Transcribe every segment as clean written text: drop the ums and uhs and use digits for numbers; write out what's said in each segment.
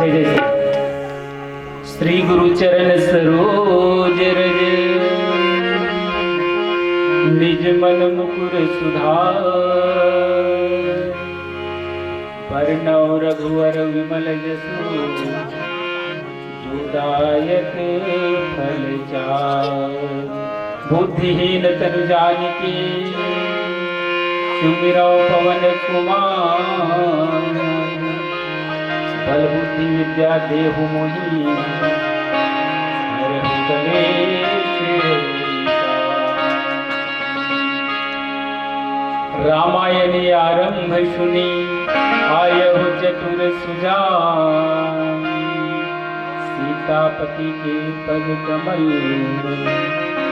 हमारे जैसे श्री गुरु चरण सरोज रज निज मन मुकुर सुधार बरनौ रघुवर विमल जसु जोदायक फल चार बुद्धिहीन तनु जानिके सुमिरौ पवन कुमार बल बुद्धि विद्या देहु मोहि हरहु कलेश रामायण आरंभ सुनी आयहु चतुर सुजान सीतापति के पद कमल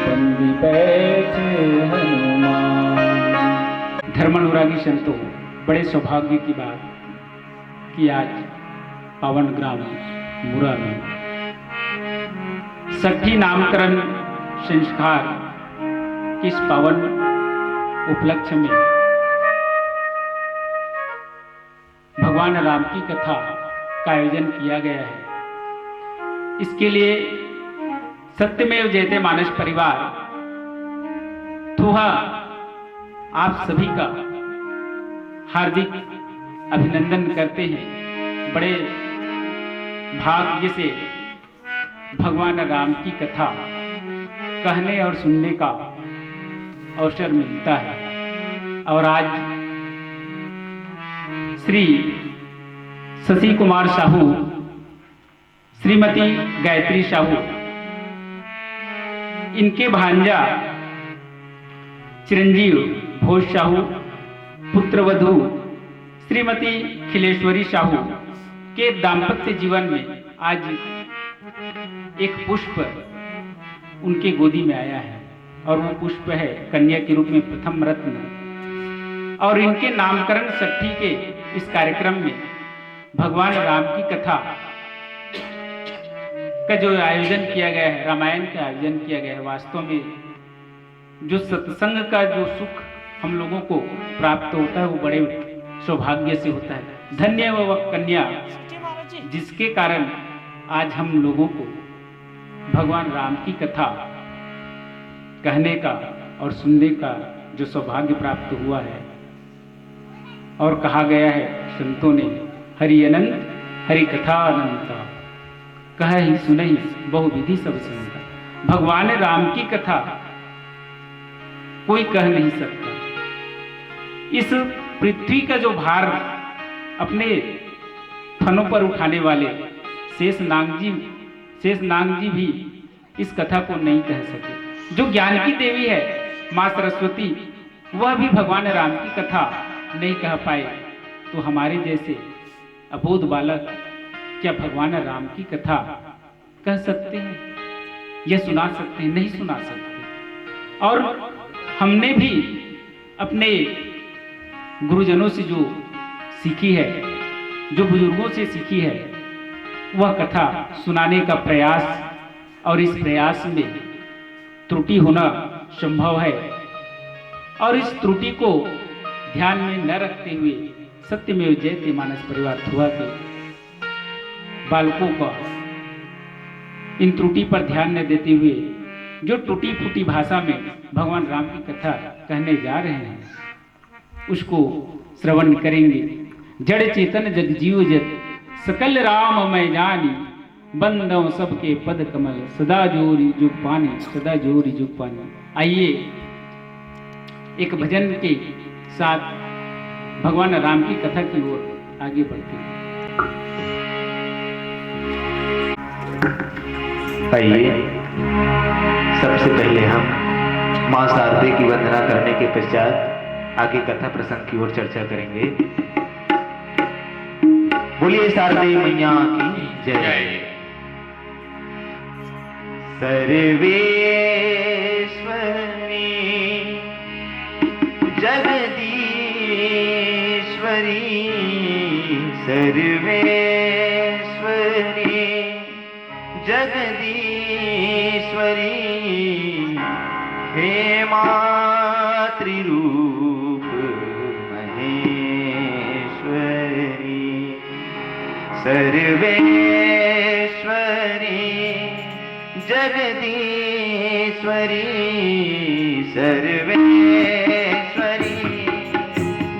बंदी बैठे हनुमान। धर्मानुरागी संतों, बड़े सौभाग्य की बात कि आज पावन ग्राम मुरा में 60 नामकरण संस्कार किस पावन उपलक्ष्य में भगवान राम की कथा का आयोजन किया गया है। इसके लिए सत्यमेव जयते मानस परिवार थोहा आप सभी का हार्दिक अभिनंदन करते हैं। बड़े भाग्य से भगवान राम की कथा कहने और सुनने का अवसर मिलता है। और आज श्री शशि कुमार साहू, श्रीमती गायत्री साहू, इनके भांजा चिरंजीव भोज साहू, पुत्रवधू श्रीमती खिलेश्वरी साहू के दाम्पत्य जीवन में आज एक पुष्प उनके गोदी में आया है और वो पुष्प है कन्या के रूप में प्रथम रत्न। और इनके नामकरण 60 के इस कार्यक्रम में भगवान राम की कथा का जो आयोजन किया गया है, रामायण का आयोजन किया गया है, वास्तव में जो सत्संग का जो सुख हम लोगों को प्राप्त होता है वो बड़े सौभाग्य से होता है। धन्य वह कन्या जिसके कारण आज हम लोगों को भगवान राम की कथा कहने का और सुनने का जो सौभाग्य प्राप्त हुआ है। और कहा गया है संतों ने, हरि अनंत हरि कथा अनंता, कह ही सुनहि बहु विधि सब सुनता। भगवान राम की कथा कोई कह नहीं सकता। इस पृथ्वी का जो भार अपने फनों पर उठाने वाले शेषनाग जी भी इस कथा को नहीं कह सके। जो ज्ञान की देवी है माँ सरस्वती, वह भी भगवान राम की कथा नहीं कह पाए, तो हमारे जैसे अबोध बालक क्या भगवान राम की कथा कह सकते हैं या सुना सकते हैं? नहीं सुना सकते। और हमने भी अपने गुरुजनों से जो सीखी है, जो बुजुर्गों से सीखी है, वह कथा सुनाने का प्रयास, और इस प्रयास में त्रुटि होना संभव है। और इस त्रुटि को ध्यान में न रखते हुए सत्यमेव जयते मानस परिवार थोड़ा के बालकों का इन त्रुटि पर ध्यान न देते हुए जो टूटी फूटी भाषा में भगवान राम की कथा कहने जा रहे हैं उसको श्रवण करेंगे। जड़ चेतन जग जीव जत सकल राम मैं जानी, बंदों सबके पद कमल सदा जोरी जुग पानी, सदा जोरी जुग पानी। आइए एक भजन के साथ भगवान राम की कथा की ओर आगे बढ़ते हैं। आइए सबसे पहले हम मां शारदे की वंदना करने के पश्चात आगे कथा प्रसंग की ओर चर्चा करेंगे। बोलिए शारदे मैया की जय। सर्वेश्वरी जगदीश्वरी, सर्वेश्वरी जगदीश्वरी, हे मातृरूप महेश्वरी, सर्वेश्वरी जगदीश्वरी सर्वेश्वरी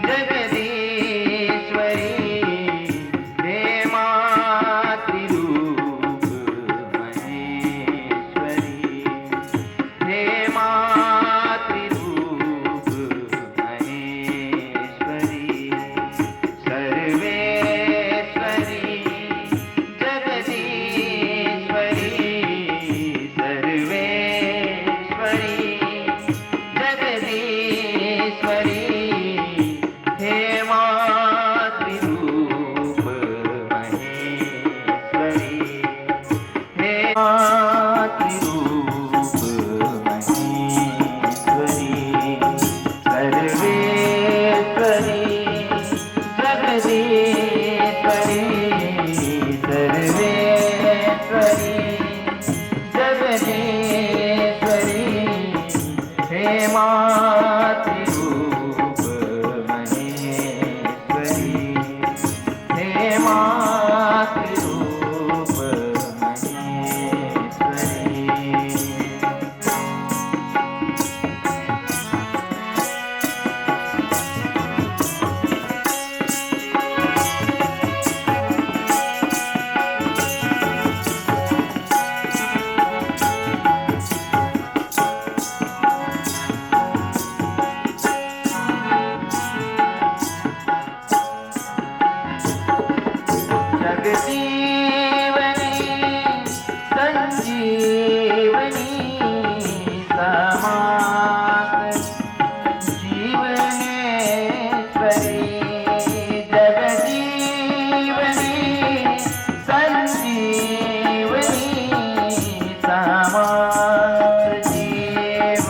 जगदीश्वरी हे मातृरूप महेश्वरी हे मातृरूप महेश्वरी सर्वेश्वरी जगदीश्वरी सर्वेश्वरी जगदीश्वरी हे मातृरूप महेश्वरी हे मातृरूप महेश्वरी सर्वेश्वरी जगदीश्वरी सर्वेश्वरी जगदीश्वरी हे मातृरूप महेश्वरी हे मातृरूप जगजीवनी संजीवनी समास जीवनेश्वरी जगजीवनी संजीवनी समास जीवनेश्वरी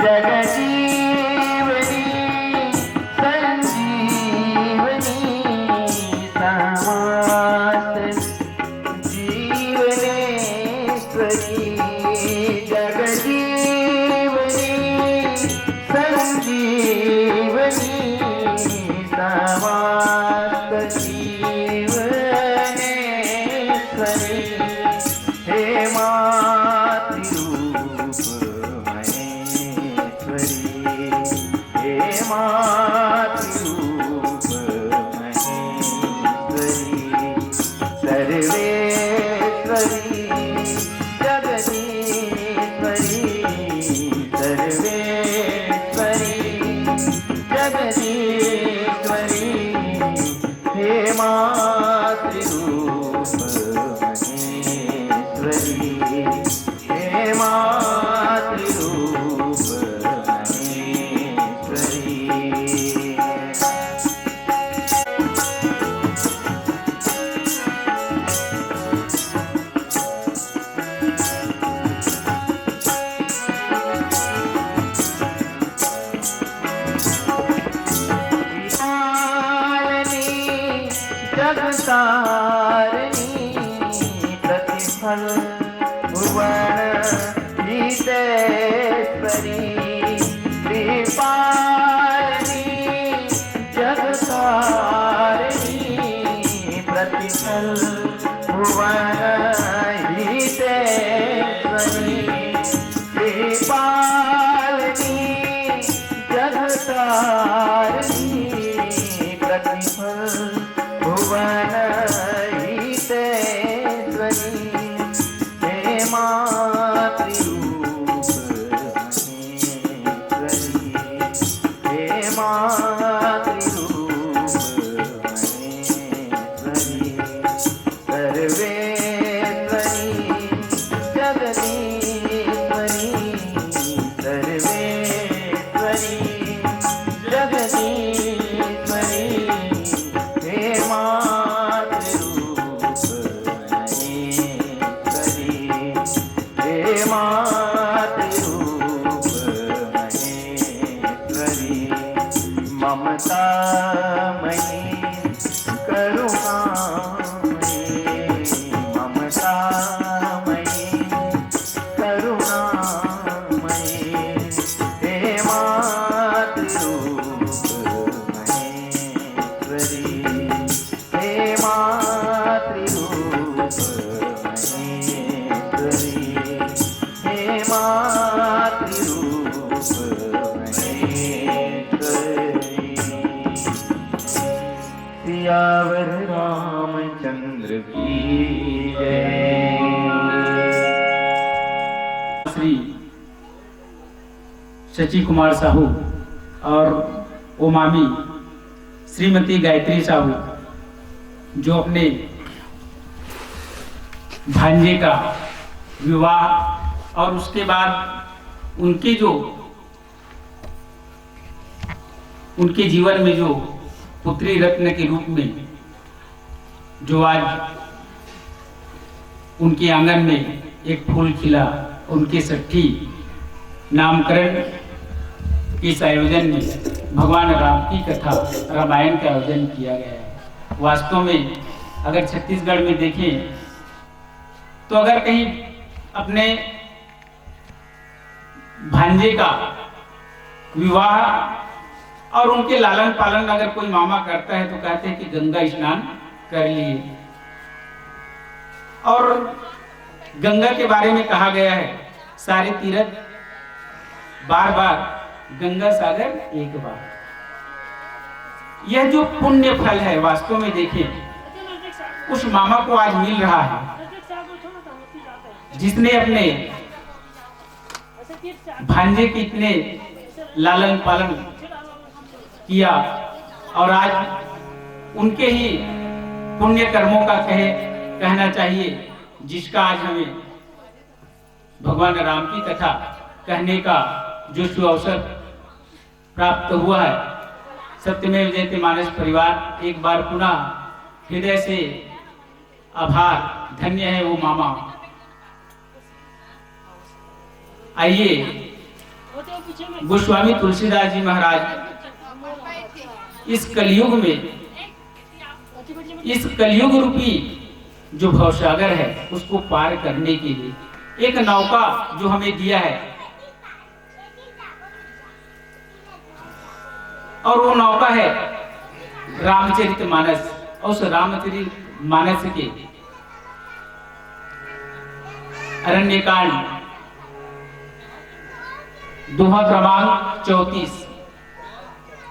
जगजीवनी संजीवनी समास जीवनेश्वरी जगजीवनी संजीवनी समास जीवनेश्वरी हे मातृरूप महेश्वरी हे मातृरूप महेश्वरी सर्वेश्वरी जगदीश्वरी सर्वेश्वरी जगदीश्वरी हे मातृरूप महेश्वरी हे मातृरूप महेश्वरी जगतारिणी प्रतिफल भुवन हितेश्वरी कृपालिनी जगतारिणी प्रतिफल भुवन हितेश्वरी कृपालिनी जगतारिणी प्रतिफल भुवन हितेश्वरी हे मातृरूप महेश्वरी हे मातृरूप महेश्वरी सर्वेश्वरी जगदीश्वरी सर्वेश्वरी जगदीश्वरी हे मातृरूप महेश्वरी हे मातृरूप महेश्वरी ममतामयी करुणामयी ममतामयी करुणामयी हे मातृरूप महेश्वरी सियावर रामचंद्र की जय। श्री शशि कुमार साहू और वो मामी श्रीमती गायत्री साहू जो अपने भांजे का विवाह और उसके बाद उनके जीवन में जो पुत्री रत्न के रूप में जो आज उनके आंगन में एक फूल खिला, उनके 60 नामकरण के इस आयोजन में भगवान राम की कथा रामायण का आयोजन किया गया है। वास्तव में अगर छत्तीसगढ़ में देखें तो अगर कहीं अपने भांजे का विवाह और उनके लालन पालन अगर कोई मामा करता है तो कहते हैं कि गंगा स्नान कर लिए। और गंगा के बारे में कहा गया है सारे तीर्थ बार बार, गंगा सागर एक बार। यह जो पुण्य फल है वास्तव में देखें उस मामा को आज मिल रहा है जिसने अपने भांजे के इतने लालन पालन किया और आज उनके ही पुण्य कर्मों का कहना चाहिए, जिसका आज हमें भगवान राम की कथा कहने का जो सुअवसर प्राप्त हुआ है। सत्यमेव जयते मानस परिवार एक बार पुनः हृदय से आभार, धन्य है वो मामा। आइए गोस्वामी तुलसीदास जी महाराज इस कलयुग रूपी जो भवसागर है उसको पार करने के लिए एक नौका जो हमें दिया है, और वो नौका है रामचरितमानस। और उस रामचरितमानस के अरण्यकांड दोहा क्रमांक 34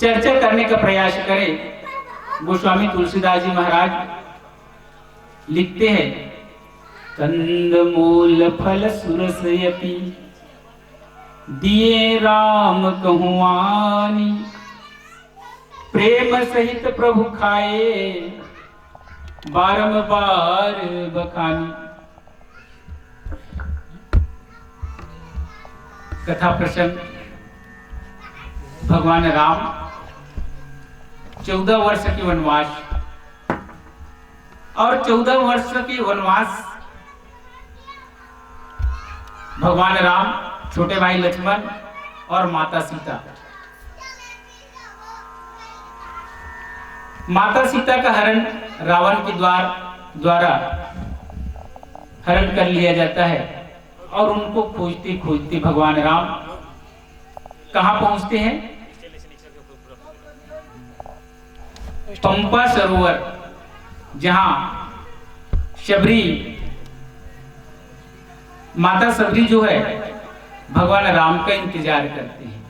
चर्चा करने का प्रयास करें। गोस्वामी तुलसीदास जी महाराज लिखते हैं, कंदमूल फल सुरसयति दिए राम कहुआनी, प्रेम सहित प्रभु खाए बारंबार बखानी। कथा प्रसंग, भगवान राम 14 वर्ष के वनवास, और 14 वर्ष के वनवास भगवान राम, छोटे भाई लक्ष्मण और माता सीता। माता सीता का हरण रावण के द्वारा हरण कर लिया जाता है और उनको खोजते खोजते भगवान राम कहां पहुंचते हैं? पंपा सरोवर, जहां शबरी माता शबरी जो है भगवान राम का इंतजार करते हैं।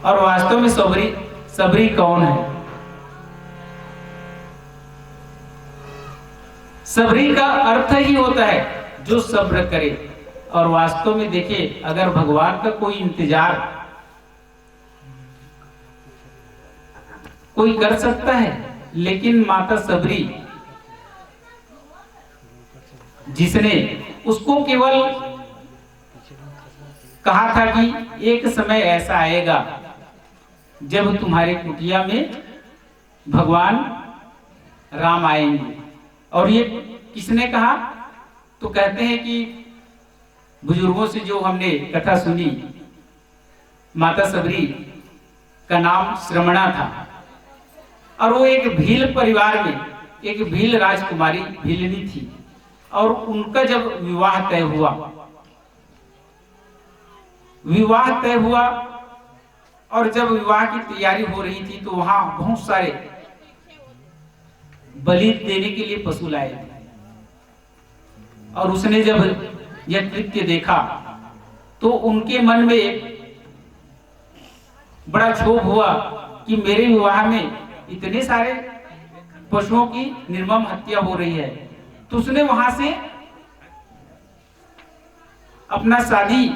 और वास्तव में शबरी कौन है? शबरी का अर्थ ही होता है जो सब्र करे। और वास्तव में देखिए, अगर भगवान का कोई इंतजार कोई कर सकता है, लेकिन माता शबरी जिसने उसको केवल कहा था कि एक समय ऐसा आएगा जब तुम्हारे कुटिया में भगवान राम आएंगे। और ये किसने कहा? तो कहते हैं कि बुजुर्गों से जो हमने कथा सुनी, माता शबरी का नाम श्रमणा था और वो एक भील परिवार में एक भील राजकुमारी भीलनी थी। और उनका जब विवाह तय हुआ और जब विवाह की तैयारी हो रही थी तो वहां बहुत सारे बलि देने के लिए पशु लाए थे। और उसने जब यह कृत्य देखा तो उनके मन में एक बड़ा क्षोभ हुआ कि मेरे विवाह में इतने सारे पशुओं की निर्मम हत्या हो रही है। तो उसने वहां से अपना शादी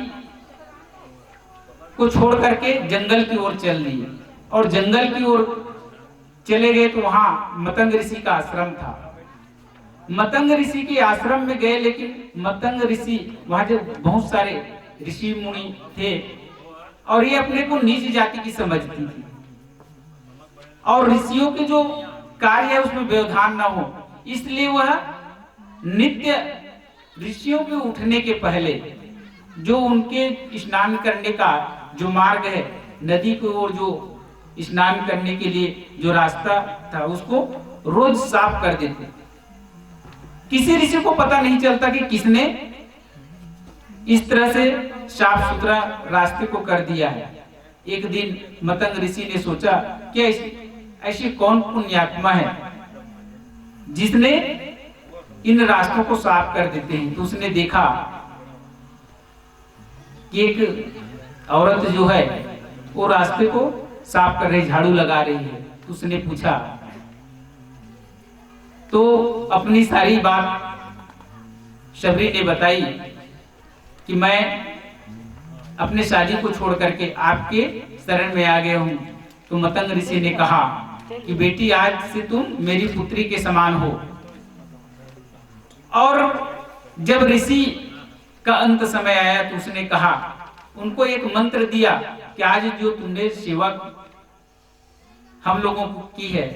को छोड़ करके जंगल की ओर चल दिए और जंगल की ओर चले गए। तो वहां मतंग ऋषि का आश्रम था। मतंग ऋषि के आश्रम में गए, लेकिन मतंग ऋषि वहां जो बहुत सारे ऋषि मुनि थे और ये अपने को नीच जाति की समझती थी और ऋषियों के जो कार्य है उसमें व्यवधान न हो, इसलिए वह नित्य ऋषियों के उठने के पहले जो उनके स्नान करने का जो मार्ग है, नदी की ओर जो स्नान करने के लिए जो रास्ता था उसको रोज साफ कर देते। किसी ऋषि को पता नहीं चलता कि किसने इस तरह से साफ सुथरा रास्ते को कर दिया है। एक दिन मतंग ऋषि ने सोचा कि ऐसी कौन पुण्यात्मा है जिसने इन रास्तों को साफ कर देते हैं। तो उसने देखा कि एक औरत जो है वो रास्ते को साफ कर रही, झाड़ू लगा रही है। तो उसने पूछा, तो अपनी सारी बात शबरी ने बताई कि मैं अपने शादी को छोड़ करके आपके शरण में आ गया हूं। तो मतंग ऋषि ने कहा कि बेटी, आज से तुम मेरी पुत्री के समान हो। और जब ऋषि का अंत समय आया तो उसने कहा, उनको एक मंत्र दिया कि आज जो तुमने सेवा हम लोगों को की है